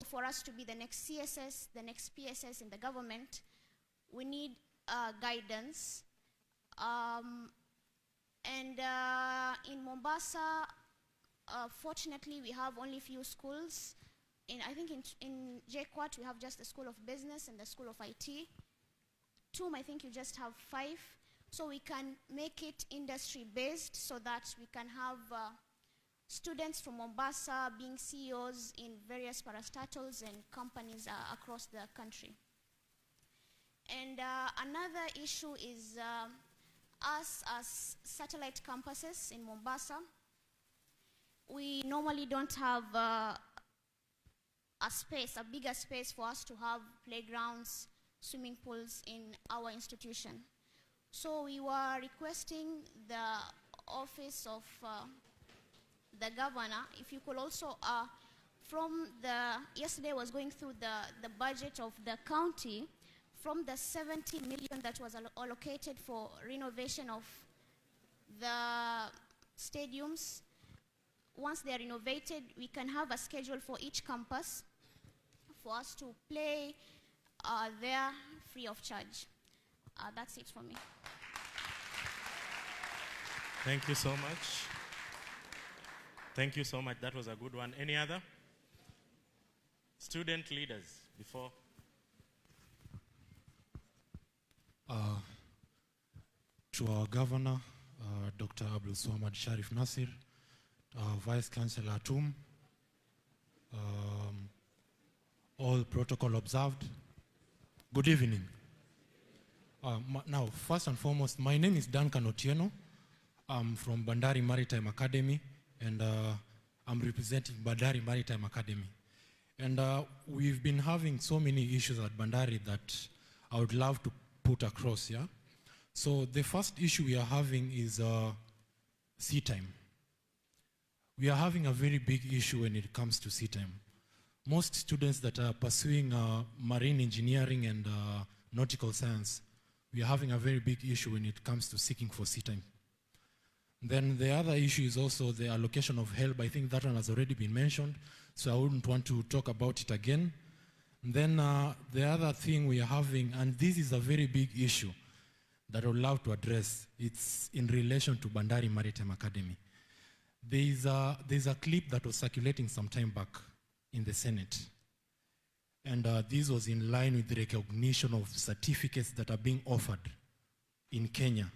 for us to be the next CSS, the next PSS in the government, we need guidance. In Mombasa, fortunately, we have only few schools. I think in JKUAT, we have just the School of Business and the School of IT. TUM, I think you just have 5. So we can make it industry-based so that we can have students from Mombasa being CEOs in various parastatals and companies across the country. And another issue is us as satellite campuses in Mombasa. We normally don't have a bigger space for us to have playgrounds, swimming pools in our institution. So we were requesting the office of the governor, if you could also, yesterday I was going through the budget of the county, from the 70 million that was allocated for renovation of the stadiums. Once they are renovated, we can have a schedule for each campus for us to play there free of charge. That's it for me. Thank you so much. Thank you so much. That was a good one. Any other? Student leaders, before. To our governor, Dr. Abdul Swamad Sharif Nasir, Vice Chancellor TUM, all protocol observed. Good evening. Now, first and foremost, my name is Duncan Otieno. I'm from Bandari Maritime Academy, and I'm representing Bandari Maritime Academy. And we've been having so many issues at Bandari that I would love to put across, yeah? So the first issue we are having is sea time. We are having a very big issue when it comes to sea time. Most students that are pursuing marine engineering and nautical science, we are having a very big issue when it comes to seeking for sea time. Then the other issue is also the allocation of help. I think that one has already been mentioned, so I wouldn't want to talk about it again. Then the other thing we are having, and this is a very big issue that I would love to address, it's in relation to Bandari Maritime Academy. There's a clip that was circulating some time back in the Senate. And this was in line with the recognition of certificates that are being offered in Kenya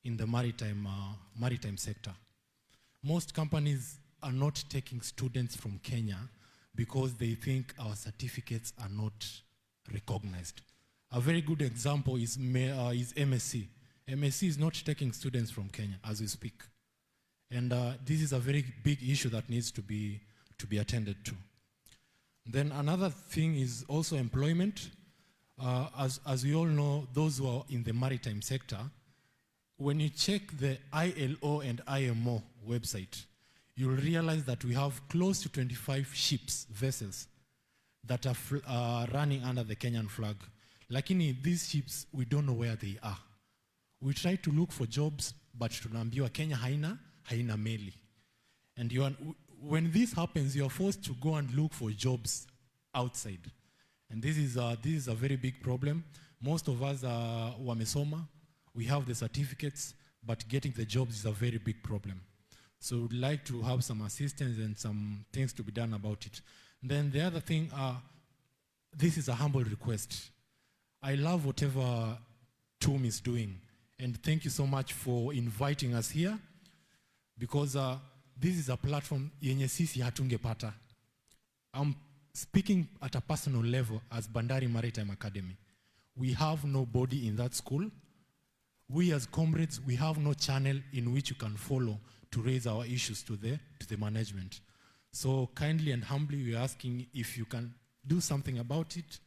in the maritime sector. Most companies are not taking students from Kenya because they think our certificates are not recognized. A very good example is MSc. MSc is not taking students from Kenya as we speak. And this is a very big issue that needs to be attended to. Then another thing is also employment. As we all know, those who are in the maritime sector, when you check the ILO and IMO website, you'll realize that we have close to 25 ships, vessels, that are running under the Kenyan flag. Lakini these ships, we don't know where they are. We try to look for jobs, but tunaambiwa Kenya haina meli. And when this happens, you are forced to go and look for jobs outside. And this is a very big problem. Most of us are wamesoma. We have the certificates, but getting the jobs is a very big problem. So we'd like to have some assistance and some things to be done about it. Then the other thing, this is a humble request. I love whatever TUM is doing. And thank you so much for inviting us here, because this is a platform yenye sisi hatungepata. I'm speaking at a personal level as Bandari Maritime Academy. We have nobody in that school. We as comrades, we have no channel in which you can follow to raise our issues to the management. So kindly and humbly, we're asking if you can do something about it.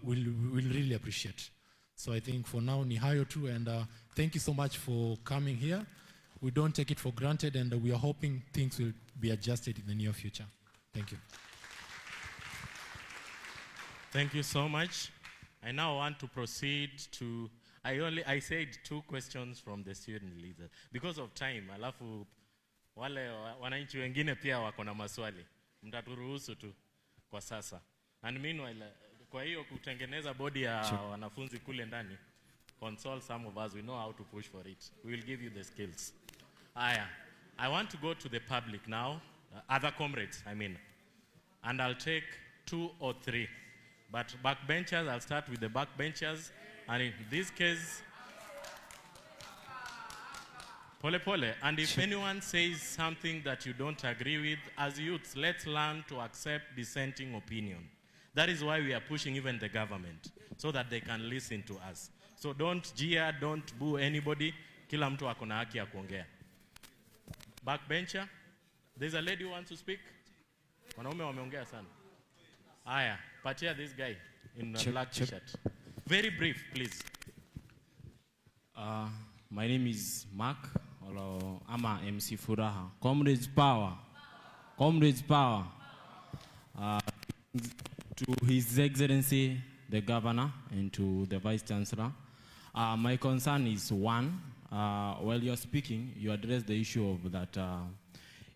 We'll really appreciate. So I think for now, ni hayo tu, and thank you so much for coming here. We don't take it for granted, and we are hoping things will be adjusted in the near future. Thank you. Thank you so much. I now want to proceed to, I said 2 questions from the student leader. Because of time, alafu wale wananchi wengine pia wako na maswali. Mtaturuhusu tu. kwa sasa. And meanwhile, kwa hiyo kutengeneza body ya wanafunzi kule ndani, console some of us, we know how to push for it. We will give you the skills. I want to go to the public now, other comrades, I mean. And I'll take 2 or 3. But backbenchers, I'll start with the backbenchers. And in this case, pole pole. And if anyone says something that you don't agree with, as youths, let's learn to accept dissenting opinion. That is why we are pushing even the government, so that they can listen to us. So don't jeer, don't boo anybody. Kila mtu akona haki ya kuongea. Backbencher, there's a lady who wants to speak. Wanaume wameongea sana. Aya, patia this guy in a black t-shirt. Very brief, please. My name is Mark, or Ama MC Furaha. Comrades power. Comrades power. To His Excellency, the Governor, and to the Vice Chancellor. My concern is one, while you're speaking, you address the issue of that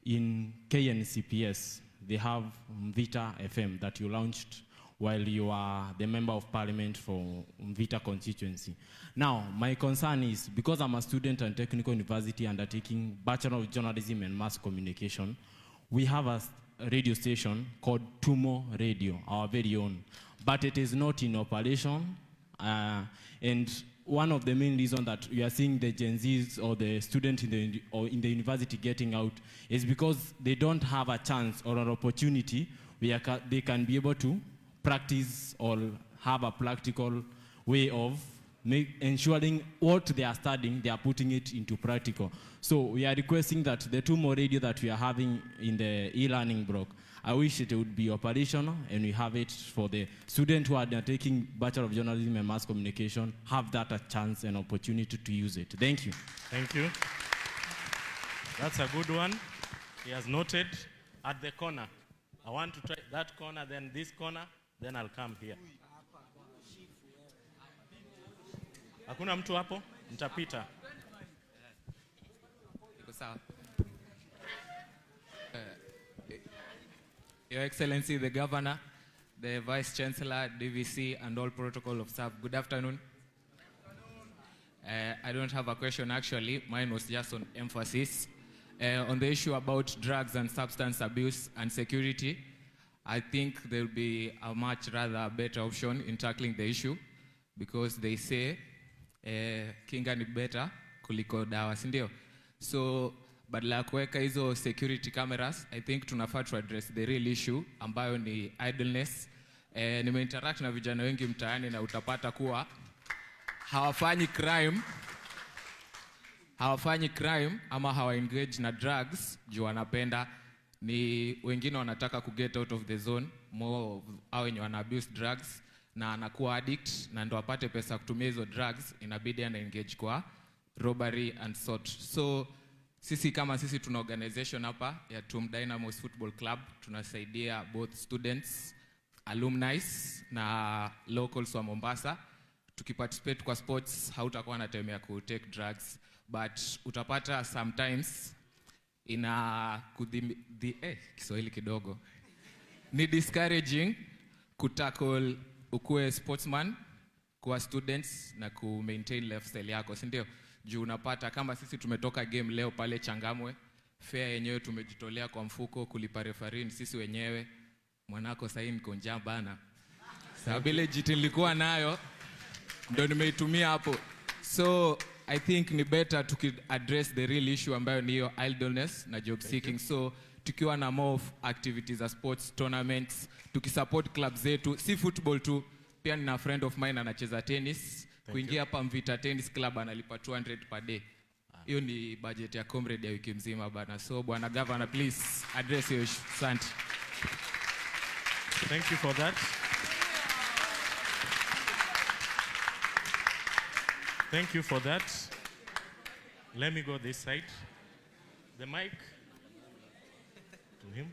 in KNCPS, they have Mvita FM that you launched while you are the Member of Parliament for Mvita constituency. Now, my concern is, because I'm a student at Technical University undertaking Bachelor of Journalism and Mass Communication, we have a radio station called Tumo Radio, our very own. But it is not in operation, and one of the main reasons that we are seeing the Gen Zs or the students in the university getting out is because they don't have a chance or an opportunity where they can be able to practice or have a practical way of ensuring what they are studying, they are putting it into practical. So we are requesting that the Tumo Radio that we are having in the e-learning block, I wish it would be operational and we have it for the students who are taking Bachelor of Journalism and Mass Communication, have that a chance and opportunity to use it. Thank you. Thank you. That's a good one. He has noted at the corner. I want to try that corner, then this corner, then I'll come here. Hakuna mtu hapo? Nitapita. Your Excellency, the Governor, the Vice Chancellor, DVC, and all protocol of staff, good afternoon. I don't have a question actually, mine was just on emphasis. On the issue about drugs and substance abuse and security, I think there will be a much rather better option in tackling the issue, because they say, kinga ni better kuliko dawa, sindio? So, badala ya kuweka hizo security cameras, I think tunafaa to address the real issue ambayo ni idleness. Nimeinteract na vijana wengi mtaani na utapata kuwa hawafanyi crime ama hawa engage na drugs juu wanapenda. Ni wengine wanataka ku get out of the zone, more au wenye wana abuse drugs na anakuwa addict, na ndo apate pesa kutumia hizo drugs, inabidi ana engage kwa robbery and sort. So sisi kama sisi tuna organization hapa ya Tum Dynamos Football Club, tunasaidia both students, alumni na locals wa Mombasa. Tukiparticipate kwa sports, hautakuwa na time ya ku take drugs, but utapata sometimes Kiswahili kidogo, ni discouraging kutackle ukue sportsman kwa students na ku maintain lifestyle yako, si ndio? Juu unapata kama sisi tumetoka game leo pale Changamwe, fare yenyewe tumejitolea kwa mfuko, kulipa referee sisi wenyewe. Mwanako sasa niko njaa bana, sababu ile jiti nilikuwa nayo ndo nimeitumia hapo. So I think ni better to address the real issue ambayo ni hiyo idleness na job seeking. So tukiwa na more activities za sports tournaments, tukisupport clubs zetu, si football tu, pia nina friend of mine anacheza tennis. Kuingia hapa Mvita Tennis Club analipa 200 per day. Hiyo ni budget ya comrade ya wiki mzima bana. So bwana Governor, please address your issue. Asante. Thank you for that. Thank you for that. Let me go this side. The mic to him.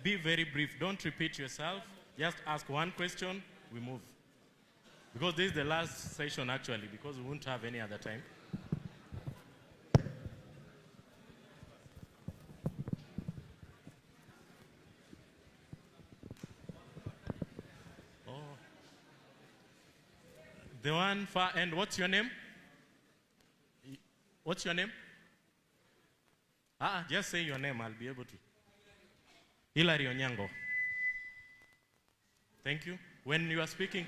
Be very brief. Don't repeat yourself. Just ask one question. We move. Because this is the last session actually, because we won't have any other time. The one far end, what's your name? What's your name? Just say your name, I'll be able to. Hilary Onyango. Thank you. When you are speaking,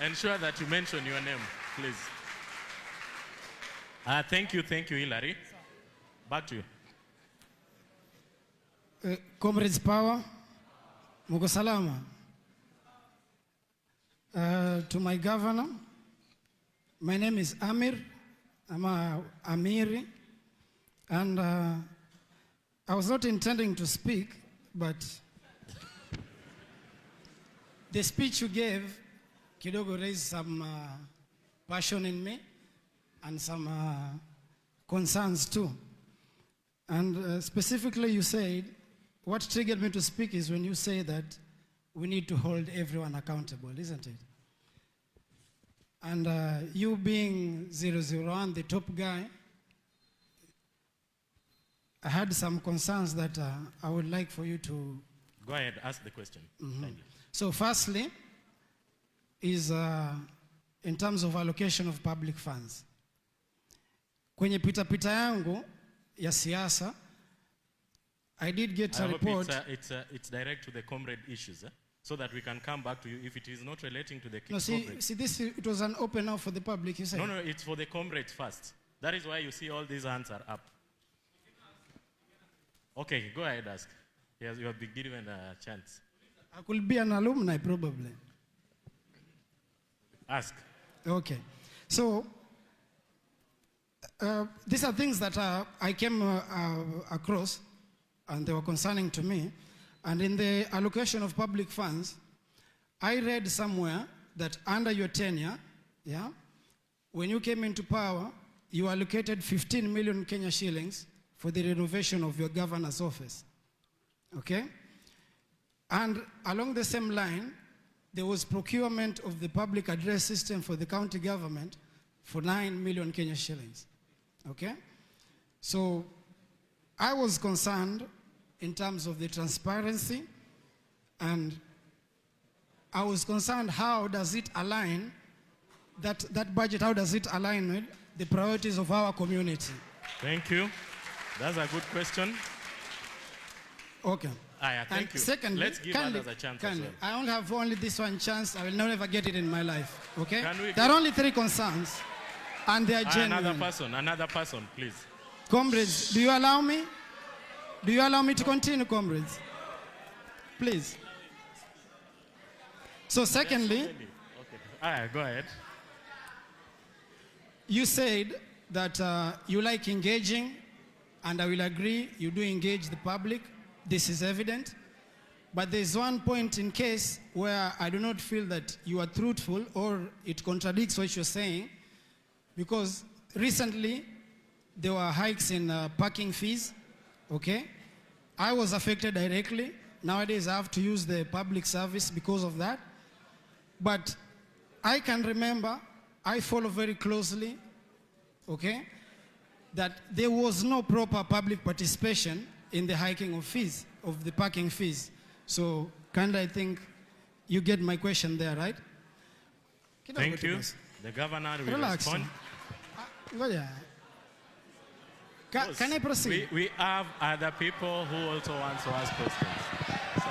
ensure that you mention your name, please. Thank you, Hilary. Back to you. Comrades Power, Muko Salama. To my governor, my name is Amir. I'm Amiri. And I was not intending to speak, but the speech you gave, kidogo, raised some passion in me and some concerns too. And specifically you said, what triggered me to speak is when you say that we need to hold everyone accountable, isn't it? And you being 001, the top guy, I had some concerns that I would like for you to... Go ahead, ask the question. So firstly, is in terms of allocation of public funds. Kwenye pita yangu ya siasa, I did get a report... It's direct to the comrade issues, so that we can come back to you if it is not relating to the No, it was an open now for the public, you said? No, it's for the comrades first. That is why you see all these hands are up. Okay, go ahead, ask. Yes, you have been given a chance. I could be an alumni, probably. Ask. Okay. So, these are things that I came across, and they were concerning to me. And in the allocation of public funds, I read somewhere that under your tenure, when you came into power, you allocated 15 million Kenya shillings for the renovation of your governor's office. Okay? And along the same line, there was procurement of the public address system for the county government for 9 million Kenya shillings. Okay? So I was concerned in terms of the transparency, and I was concerned how does it align, that budget, how does it align with the priorities of our community? Thank you. That's a good question. Okay. Thank you. Secondly, let's give others a chance as well. I only have this one chance. I will never get it in my life. Okay? There are only 3 concerns, and they are genuine. Another person, please. Comrades, do you allow me? Do you allow me to continue, comrades? Please. So secondly... Okay. Go ahead. You said that you like engaging, and I will agree, you do engage the public. This is evident. But there's one point in case where I do not feel that you are truthful or it contradicts what you're saying, because recently there were hikes in parking fees, okay? I was affected directly. Nowadays I have to use the public service because of that. But I can remember, I follow very closely, okay, that there was no proper public participation in the hiking of fees, of the parking fees. So, I think you get my question there, right? Thank you. The governor will respond. Can I proceed? We have other people who also want to ask questions. So,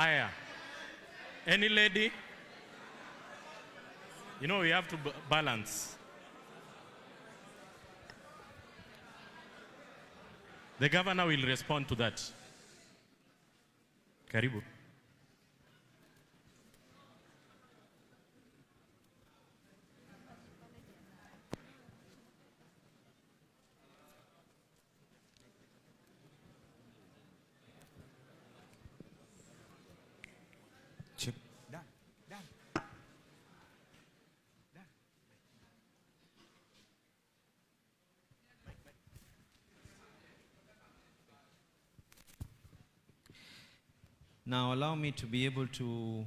hiya. Any lady? You know, we have to balance. The governor will respond to that. Karibu. Now allow me to be able to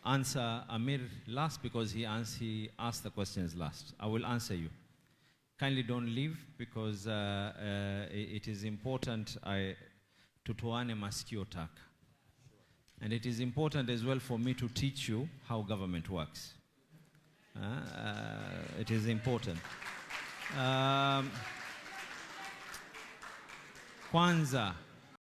answer Amir last because he asked the questions last. I will answer you. Kindly don't leave because it is important tutoane masikio taka. And it is important as well for me to teach you how government works. It is important. Kwanza,